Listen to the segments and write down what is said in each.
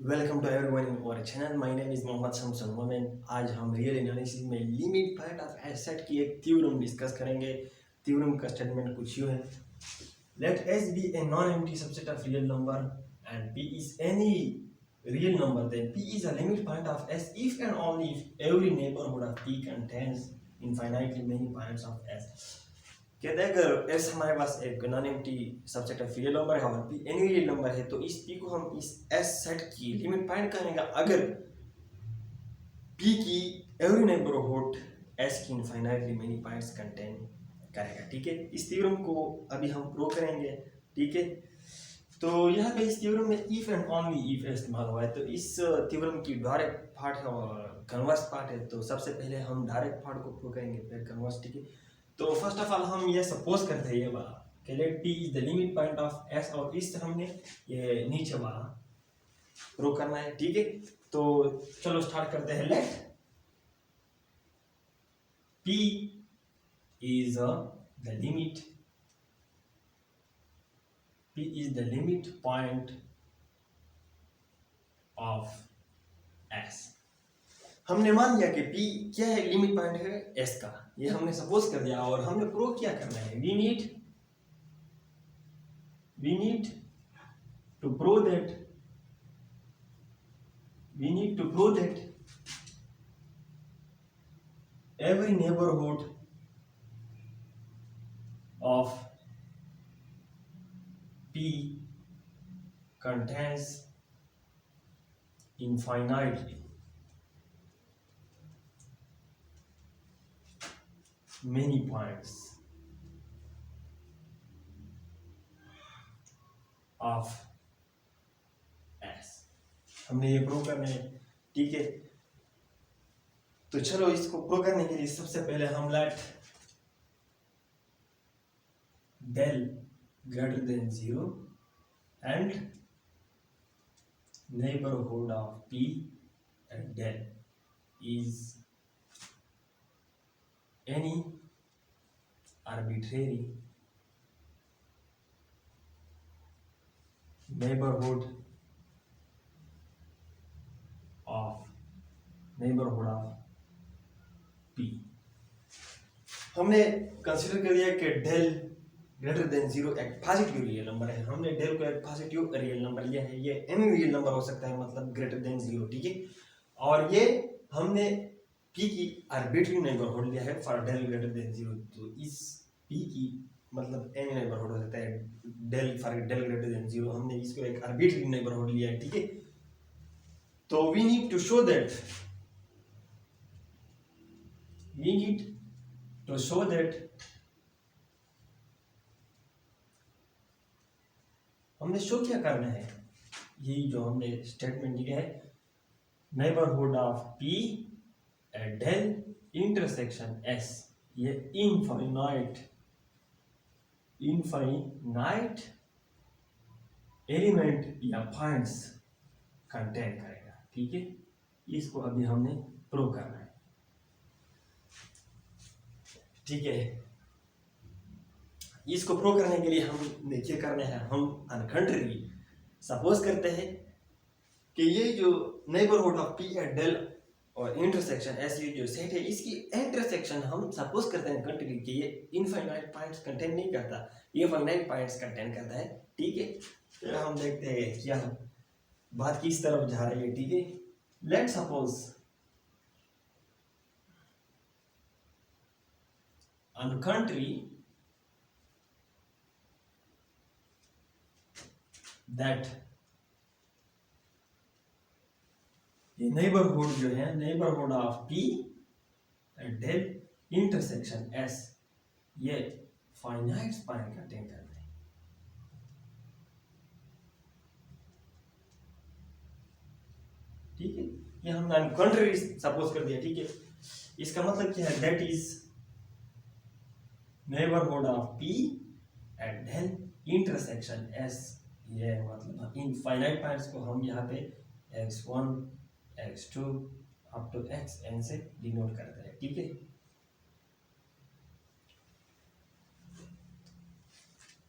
Welcome to everyone in our channel. My name is Mohammad Shamsun Momen. आज हम real analysis में limit point of a set की एक थ्योरम डिस्कस करेंगे। थ्योरम का स्टेटमेंट कुछ यूं है: let S be a non empty subset of real number and P is any real number, then p is a limit point of s if and only if every neighborhood of p contains infinitely many points of s। कहते हैं अगर s हमारे पास एक non empty subset of real number है और p any real number है, तो इस p को हम इस s सेट की लिमिट पॉइंट करेंगे अगर p की एवरी नेबरहुड s की इनफाइनाइटली मेनी पॉइंट्स कंटेन करेगा। ठीक है, इस थ्योरम को अभी हम प्रूव करेंगे। ठीक है, तो यहाँ पे इस थ्योरम में इफ एंड ओनली इफ इस्तेमाल हुआ है। तो इस थ्योरम की डायरेक्ट पार्ट है और कन्वर्स पार्ट है। तो सबसे पहले हम डायरेक्ट पार्ट को प्रूव करेंगे, फिर कन्वर्स। ठीक है, तो फर्स्ट ऑफ ऑल हम ये सपोज करते हैं ये वाला कि let P is the limit point of S, और इस हमने ये नीचे वाला प्रूव करना है। ठीक है, तो चलो स्टार्ट करते हैं। Let P is the limit, P is the limit point of S। हमने मान लिया कि P क्या है, लिमिट पॉइंट है S का। ये हमने सपोज कर दिया और हमने प्रूव क्या करना है। we need to prove that every neighborhood of P contains infinitely many points of S। हमने ये प्रूव करना है। ठीक है, तो चलो इसको प्रूव करने के लिए सबसे पहले हम late del greater than 0 and neighborhood of P and del is any arbitrary neighborhood of P। हमने कंसीडर कर दिया कि डेल ग्रेटर देन 0 एक पॉजिटिव रियल नंबर है। हमने डेल को एक पॉजिटिव रियल नंबर लिया है। ये एनी रियल नंबर हो सकता है, मतलब ग्रेटर देन 0। ठीक है, और ये हमने p की आर्बिट्री नेबरहुड लिया है फॉर डेल ग्रेटर देन 0। तो इस p की मतलब एनी नेबरहुड हो सकता है del for del greater than 0। हमने इसको एक आर्बिट्री नेबरहुड लिया है। ठीक है, तो we need to show that हमने शो क्या करना है, यही जो हमने स्टेटमेंट लिया है, neighbourhood of P at del intersection S ये इनफाइनाइट एलिमेंट या पॉइंट्स कंटेन करेगा। ठीक है, इसको अभी हमने प्रूव करना है। ठीक है, इसको प्रूव करने के लिए हमने क्या करना है, हम अनकंट्री सपोज करते हैं कि ये जो neighbourhood of P at del और इंटरसेक्शन S ये जो सेट है, इसकी इंटरसेक्शन हम सपोज करते हैं कंट्री कि ये इनफाइनाइट पॉइंट्स कंटेन नहीं करता, ये फाइनाइट पॉइंट्स कंटेन करता है। ठीक है, तो हम देखते हैं क्या बात किस तरफ जा रही है। ठीक है, let suppose on contrary that ये नेबरहुड जो है, neighbourhood of P at del intersection S ये फाइनाइट पॉइंट कंटेन करता है। ठीक है, ये हमने अनकंट्री सपोज कर दिया। ठीक है, इसका मतलब क्या है, that is neighbourhood of P at del intersection S। ये मतलब इनफाइनाइट पॉइंट्स को हम यहाँ पे x1 x2 up to xn से डिनोट करते हैं। ठीक है,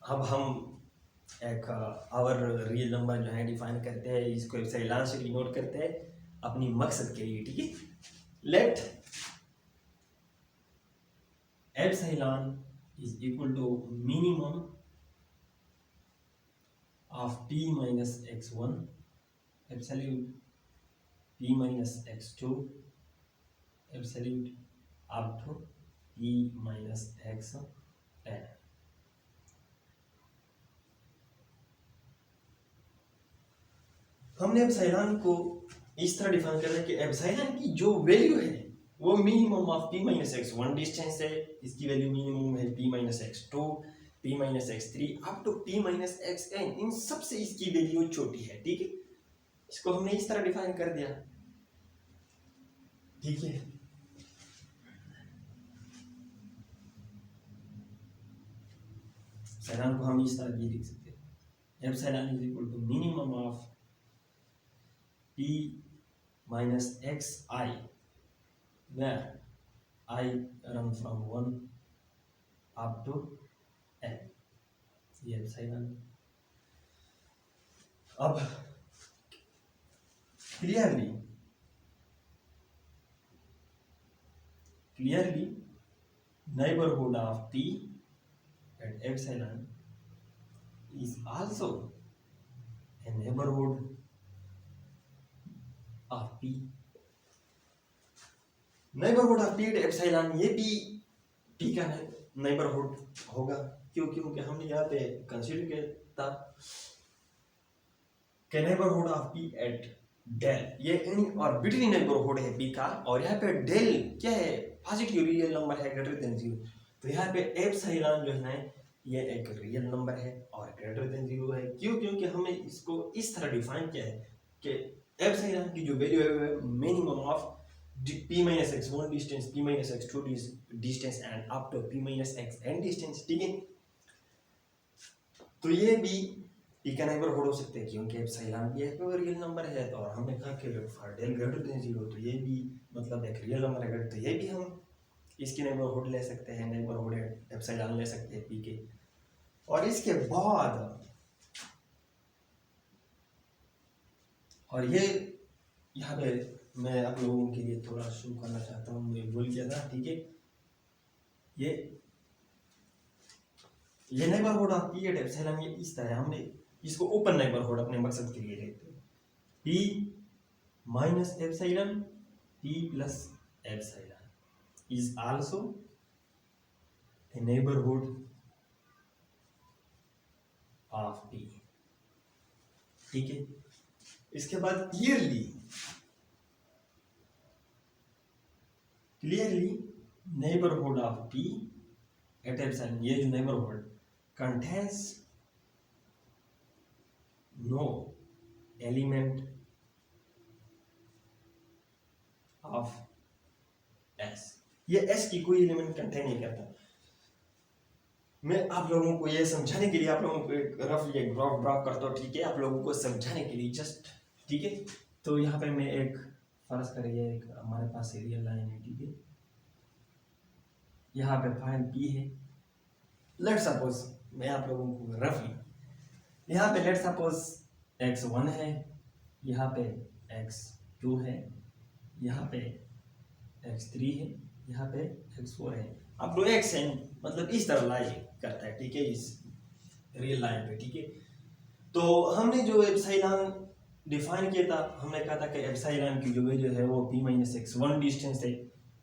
अब हम एक आवर रियल नंबर जो है डिफाइन करते हैं, इसको एप्सिलॉन से डिनोट करते हैं अपनी मकसद के लिए, ठीक है। Let epsilon is equal to minimum of p minus x1 absolute p minus x2 absolute up to p minus xn। हमने एप्सिलॉन को इस तरह डिफाइन कर रहे हैं कि एप्सिलॉन की जो वैल्यू है वो minimum of p minus x one distance है, इसकी वैल्यू मिनिमम है p minus x two, p minus x three up to p minus x n, इन सब से इसकी वैल्यू छोटी है, ठीक है। इसको हमने इस तरह डिफाइन कर दिया, ठीक है। एप्सिलॉन को हम इस तरह भी लिख सकते हैं, epsilon is equal to minimum of p minus xi where I run from 1 up to n, ये एप्सिलॉन। अब clearly neighborhood of p at epsilon is also a neighborhood of p। Neighbourhood of p at epsilon, ये भी p का neighbourhood होगा, क्यों? क्योंकि हमने यहाँ पे कंसीडर किया था कि neighbourhood of p at del, ये इन ऑर्बिटरी नेबरहुड है p का, और यहाँ पे डेल क्या है? पॉजिटिव रियल नंबर है ग्रेटर देन 0, तो यहाँ पे एप्सिलॉन जो है ये एक रियल नंबर है और ग्रेटर देन 0 है। क्यों? क्योंकि हमें इसको इस तरह डिफाइन किया है कि एप्सिलॉन की जो वैल्यू है minimum of p minus x1 distance, p minus x2 distance and up to p minus xn distance, ठीक है। तो ये भी p का नेबरहुड हो सकते हैं क्योंकि एप्सिलॉन भी एक रियल नंबर है, तो और हमने कहा कि फॉर डेल ग्रेटर देन 0, तो ये भी मतलब एक रियल नंबर है, तो ये भी हम इसकी नेबरहुड ले सकते हैं, नेबरहुड एप्सिलॉन ले सकते हैं p के। और इसके बाद और ये यहाँ पे मैं आप लोगों के लिए थोड़ा शो करना चाहता हूँ, मैं भूल गया था, ठीक है। ये neighbourhood of p at epsilon ये इस तरह हमने इसको ओपन नेबरहुड अपने मकसद के लिए लेते हैं, p minus epsilon p plus epsilon is also a neighbourhood of p, ठीक है। इसके बाद clearly neighbourhood of p at epsilon, ये जो neighbourhood contains no element of s, ये s की कोई एलिमेंट कंटेन नहीं करता। मैं आप लोगों को ये समझाने के लिए आप लोगों को एक रफली एक ग्राफ ड्रॉ करता हूँ, ठीक है, आप लोगों को समझाने के लिए जस्ट, ठीक है। तो यहाँ पे मैं एक फर्ज करिए एक हमारे पास रियल लाइन है, ठीक है, यहाँ पे पॉइंट p है। लेट सपोज मैं आप लोगों को रफली यहाँ पे लेट सपोज x1 है, यहाँ पे x2 है, यहाँ पे x3 है, यहाँ पे x4 है। अब तो xn मतलब इस तरह लाई करता है, ठीक है, इस रियल लाइन पे, ठीक है। तो हमने जो एप्सिलॉन डिफाइन किया था, हमने कहा था कि एप्सिलॉन की जो वैल्यू है वो p माइनस x1 डिस्टेंस है,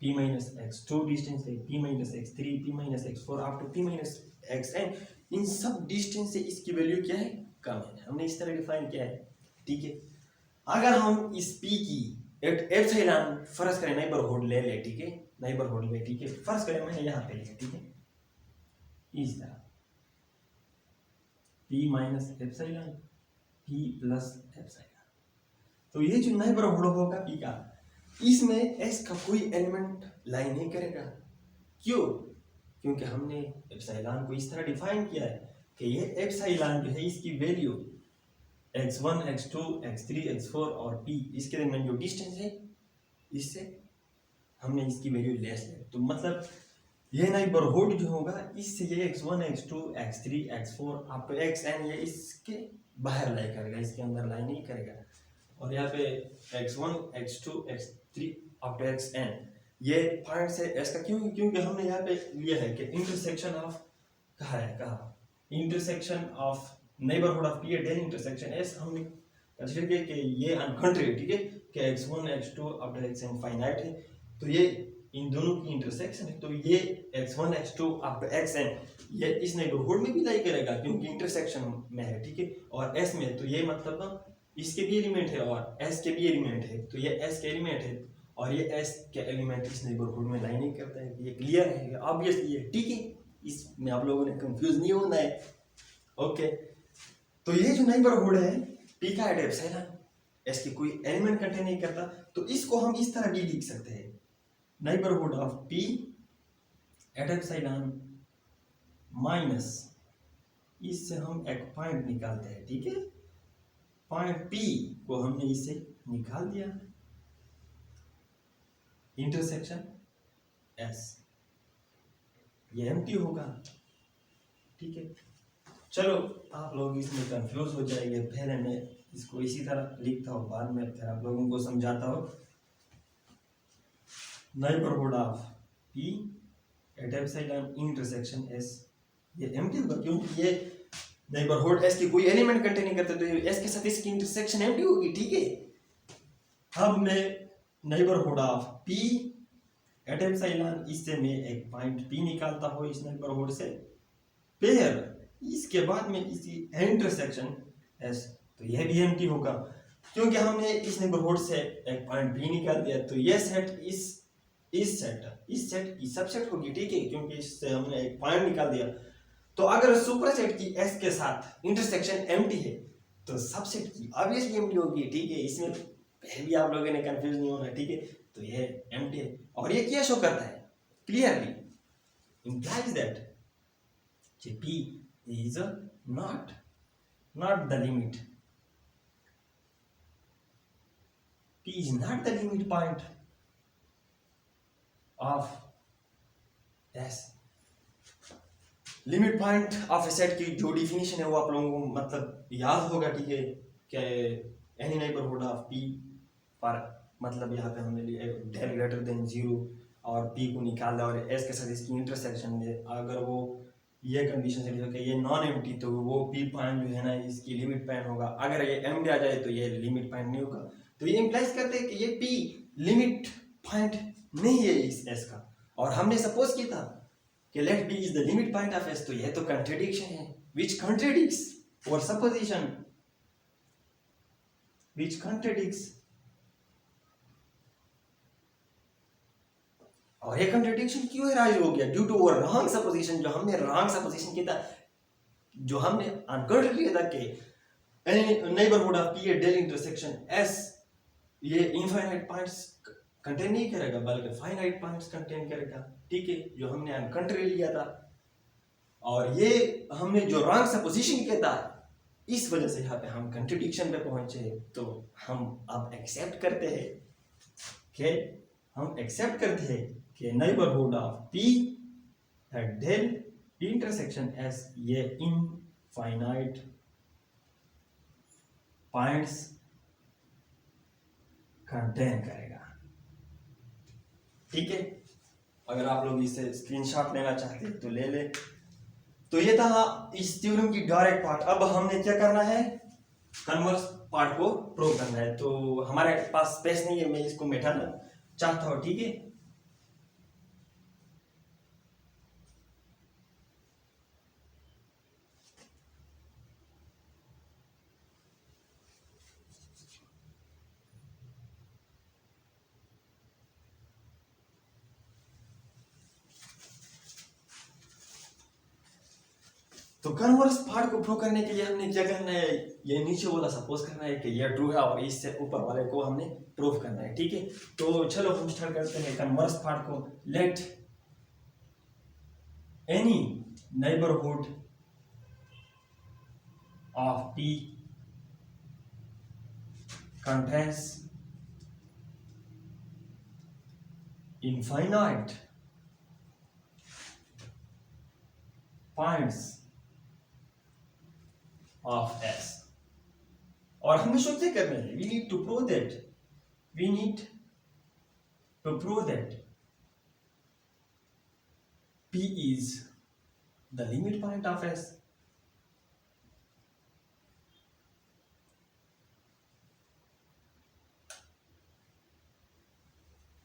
p माइनस x2 डिस्टेंस है, p minus x3, p minus x4 up to p minus xn, इन सब डिस्टेंस से इसकी वैल्यू क्या है? कम है। हमने इस तरह डिफाइन किया है, ठीक है। अगर हम इस p की एप्सिलॉन फर्ज करें नेबरहुड ले ले, ठीक है, नेबरहुड में, ठीक है, फर्ज करें मैंने यहाँ पे लिया, ठीक है, इस तरह p minus epsilon p plus epsilon, तो ये जो नेबरहुड होगा p का, इसमें s का कोई एलिमेंट लाई नहीं करेगा। क्यों? क्योंकि हमने एप्सिलॉन को इस तरह डिफाइन किया है कि ये एप्सिलॉन जो है इसकी value x1, x2, x3, x4 और p, इसके दरमियान जो डिस्टेंस है इससे हमने इसकी वैल्यू लेस है। तो मतलब ये नेबरहुड जो होगा इससे ये x1 x2 x3 x4 up to xn ये इसके बाहर लाई करेगा, इसके अंदर लाई नहीं करेगा। और यहाँ पे x1 x2 x3 up to xn ये पॉइंट से s का क्योंकि हमने यहाँ पे लिया है कि इंटरसेक्शन ऑफ कहा intersection of neighbourhood of p del intersection s हमने कंसीडर किया कि ये अनकंट्री, ठीक है, कि x1 x2 up to xn finite है, तो ये इन दोनों की इंटरसेक्शन है, तो ये x1 x2 up to xn ये इस नेबरहुड में भी लाई करेगा क्योंकि इंटरसेक्शन में है, ठीक है, और s में, तो ये मतलब इसके भी एलिमेंट है और s के भी एलिमेंट है, तो ये s के एलिमेंट है और ये s के एलिमेंट इस नेबरहुड में लाई नहीं करता है, ये क्लियर है, ऑब्वियसली है, ठीक है, इसमें आप लोगों ने कंफ्यूज नहीं होना है। ओके, तो ये जो नेबरहुड है p का एट एप्सिलॉन s की कोई एलिमेंट कंटेन नहीं करता, तो इसको हम इस तरह भी लिख सकते हैं, neighbourhood of p at epsilon minus, इससे हम एक पॉइंट निकालते हैं, ठीक है, पॉइंट p को हमने इससे निकाल दिया, इंटरसेक्शन s, ये एम्प्टी होगा, ठीक है। चलो आप लोग इसमें कंफ्यूज हो जाएंगे, पहले मैं इसको इसी तरह लिखता हूँ, बाद में फिर आप लोगों को समझाता हूँ। Neighbourhood of p at epsilon intersection s ये एम्प्टी होगा क्योंकि ये नेबरहुड s की कोई एलिमेंट कंटेन नहीं करते, तो s के साथ इसकी इंटरसेक्शन एम्प्टी होगी, ठीक है। अब मैं neighbourhood of p at epsilon, इससे मैं एक पॉइंट p निकालता हूँ इस नेबरहुड से, फिर इसके बाद में इसकी इंटरसेक्शन s, तो यह भी एम्प्टी होगा क्योंकि हमने इस नेबरहुड से एक पॉइंट p निकाल दिया, तो यह सेट इस सेट की सबसेट होगी, ठीक है, क्योंकि इससे हमने एक पॉइंट निकाल दिया। तो अगर सुपरसेट की s के साथ इंटरसेक्शन एम्प्टी है तो सबसेट की ऑब्वियसली एम्प्टी होगी, ठीक है, इसमें पहले भी आप लोगों ने कंफ्यूज नहीं होना, ठीक है, तो ये एम्प्टी है। और ये क्या शो करता है, clearly implies that p is not the limit, p is not the limit point of s। Limit point of A set की जो डिफिनीशन है वो आप लोगों को मतलब याद होगा, ठीक है, कि एनी नेबरहुड ऑफ p पर मतलब यहाँ पे हमने लिया डेल ग्रेटर देन 0 और p को निकाल दिया और s के साथ इसकी इंटरसेक्शन है, अगर वो ये कंडीशन से लिखा कि ये नॉन एम्प्टी, तो वो p पॉइंट जो है ना इसकी लिमिट पॉइंट होगा, अगर ये एम्प्टी आ जाए तो ये लिमिट पॉइंट नहीं होगा। तो ये इंप्लाइज करते हैं कि ये p लिमिट पॉइंट नहीं है इस s का, और हमने सपोज किया था कि let p is the limit point of s, तो यह तो कंट्रडिक्शन है, which contradicts our supposition, which contradicts, और ये कंट्रडिक्शन क्यों राइज हो गया, due to our wrong supposition, जो हमने रॉन्ग सपोजिशन किया था, जो हमने अनकंट्रोल किया था कि neighbourhood of p del intersection s ये इनफाइनाइट पॉइंट्स कंटेन नहीं करेगा बल्कि फाइनाइट पॉइंट्स कंटेन करेगा, ठीक है, जो हमने अनकंट्रोल लिया था, और ये हमने जो रॉन्ग सपोजिशन किया था इस वजह से यहाँ पे हम कंट्रडिक्शन पे पहुंचे। तो हम अब एक्सेप्ट करते हैं कि neighbourhood of p at del intersection s ये इनफाइनाइट पॉइंट्स कंटेन करेगा, ठीक है। अगर आप लोग इसे स्क्रीनशॉट लेना चाहते हैं तो ले ले। तो ये था इस थ्योरम की डायरेक्ट पार्ट। अब हमने क्या करना है, कन्वर्स पार्ट को प्रूव करना है। तो हमारे पास स्पेस नहीं है, मैं इसको मिटाना चाहता हूं, ठीक है। तो कन्वर्स पार्ट को प्रूव करने के लिए हमने क्या करना है, ये नीचे वाला सपोज करना है कि ये ट्रू है और इससे ऊपर वाले को हमने प्रूव करना है, ठीक है। तो चलो हम स्टार्ट करते हैं कन्वर्स पार्ट को। Let any neighbourhood of p contains infinite points of S, और हमें शो क्या करना है, we need to prove that P is the limit point of S.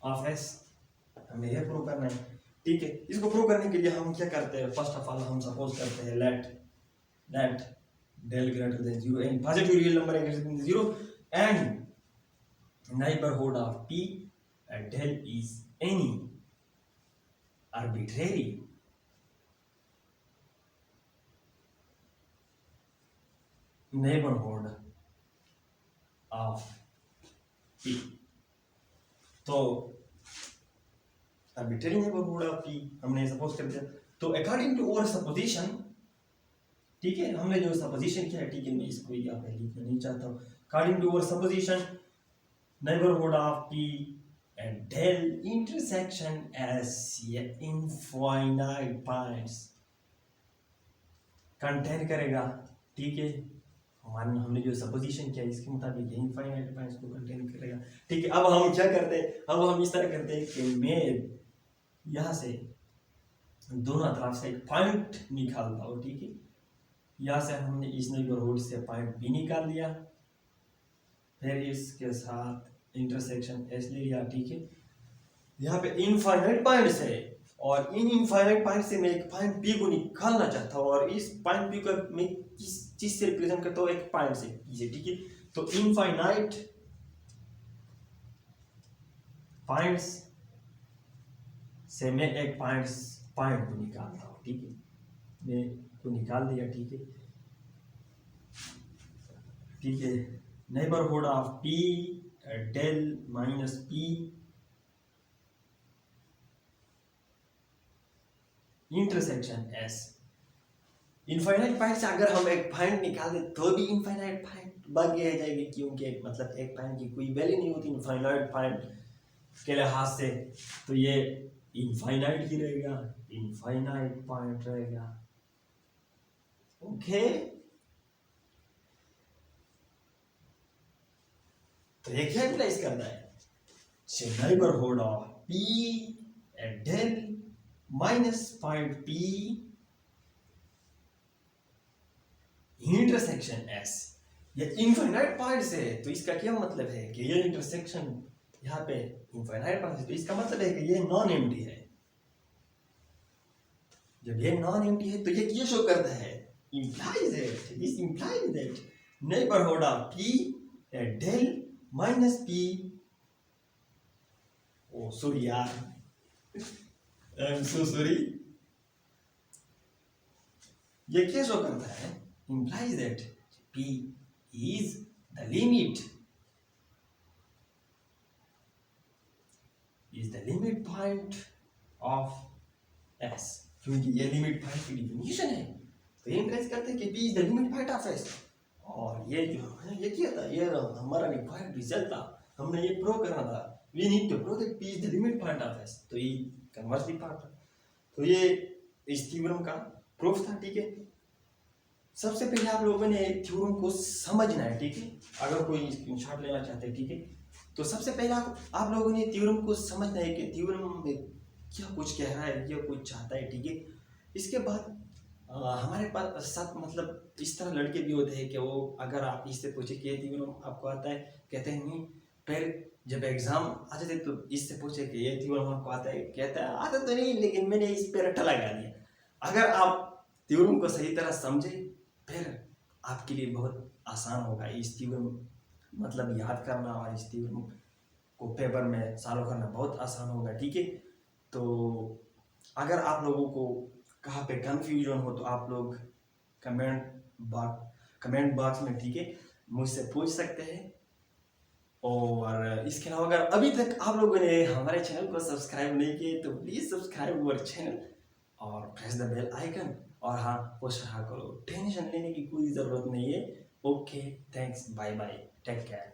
Of S हमें यह प्रूव करना है, ठीक है। इसको प्रूव करने के लिए हम क्या करते हैं, फर्स्ट ऑफ ऑल हम सपोज करते हैं let del greater than 0 and positive real number है greater than 0 and neighbourhood of P at del is any arbitrary neighborhood of P। तो arbitrary neighborhood of P हमने सपोज कर दिया, तो according to our supposition, ठीक है, हमने जो सपोजिशन किया है, ठीक है, मैं इसको यहाँ पे लिखना नहीं चाहता हूँ। According to our supposition neighborhood of P and del intersection as infinite points contain करेगा, ठीक है। हमने जो सपोजिशन किया इसके मुताबिक इनफाइनाइट पॉइंट्स को कंटेन करेगा, ठीक है। अब हम क्या करते हैं, अब हम इस तरह करते हैं कि मैं यहाँ से दोनों तरफ से एक पॉइंट निकालता हूँ, ठीक है। यहाँ से हमने इस नेबरहुड से पॉइंट बी निकाल लिया, फिर इसके साथ इंटरसेक्शन एस ले लिया, ठीक है। यहाँ पे इनफाइनाइट पॉइंट्स है और इन इनफाइनाइट पॉइंट से मैं एक पॉइंट पी को निकालना चाहता हूँ, और इस पॉइंट पी को मैं किस चीज से रिप्रेजेंट करता हूँ, एक पॉइंट से, ठीक है। तो इनफाइनाइट पॉइंट्स से मैं एक पॉइंट को निकालता हूँ, ठीक है। मैं को निकाल दिया, ठीक है, ठीक है। Neighbourhood of P del minus P intersection S। Infinite point से अगर हम एक पॉइंट निकाल दे तो भी इनफाइनाइट पॉइंट बाकी रह जाएगी, क्योंकि मतलब एक पॉइंट की कोई वैल्यू नहीं होती इनफाइनाइट पॉइंट के लिहाज से, तो ये इनफाइनाइट ही रहेगा, इनफाइनाइट पॉइंट रहेगा, ओके। तो ये क्या इम्प्लाइज करता है, neighbourhood of P at del minus point P intersection S, ये इनफाइनाइट पॉइंट से, तो इसका क्या मतलब है कि ये इंटरसेक्शन यहाँ पे इनफाइनाइट पॉइंट से, तो इसका मतलब है कि ये नॉन एम्प्टी है। जब ये नॉन एम्प्टी है तो ये शो करता है, implies that neighborhood of P at del minus P, oh sorry यार, I'm so sorry, ये क्या शो करता है, implies that P is the limit point of S, क्योंकि ये लिमिट पॉइंट की डिफिनेशन है, तो ये इंप्लाइज करते हैं कि P is the limit point of S। और ये जो है ये क्या था, ये हमारा रिक्वायर्ड रिजल्ट था, हमने ये प्रूव करना था, we need to prove that P is the limit point of S, तो ये कन्वर्सली पार्ट था, तो ये इस थ्योरम का प्रूफ था, ठीक है। सबसे पहले आप लोगों ने थ्योरम को समझना है, ठीक है। अगर कोई स्क्रीनशॉट लेना चाहते हैं, ठीक है, तो सबसे पहले आप लोगों ने थ्योरम को समझना है कि थ्योरम में क्या कुछ कह रहा है, क्या कुछ चाहता है, ठीक है। इसके बाद हमारे पास साथ मतलब इस तरह लड़के भी होते हैं कि वो अगर आप इससे पूछे कि थ्योरम आपको आता है, कहते हैं नहीं, फिर जब एग्जाम आ जाते तो इससे पूछे कि ये थ्योरम आपको आता है, कहता है आता तो नहीं, लेकिन मैंने इस पे रट्टा लगा दिया। अगर आप थ्योरम को सही तरह समझे फिर आपके लिए बहुत आसान होगा इस थ्योरम मतलब याद करना, और इस थ्योरम को पेपर में सॉल्व करना बहुत आसान होगा, ठीक है। तो अगर आप लोगों को कहाँ पे कंफ्यूजन हो तो आप लोग कमेंट बॉक्स में, ठीक है, मुझसे पूछ सकते हैं। और इसके अलावा अगर अभी तक आप लोगों ने हमारे चैनल को सब्सक्राइब नहीं किए तो प्लीज़ सब्सक्राइब अवर चैनल और प्रेस द बेल आइकन, और हाँ पोस्ट करो, टेंशन लेने की कोई ज़रूरत नहीं है। Okay, thanks, bye bye, take care.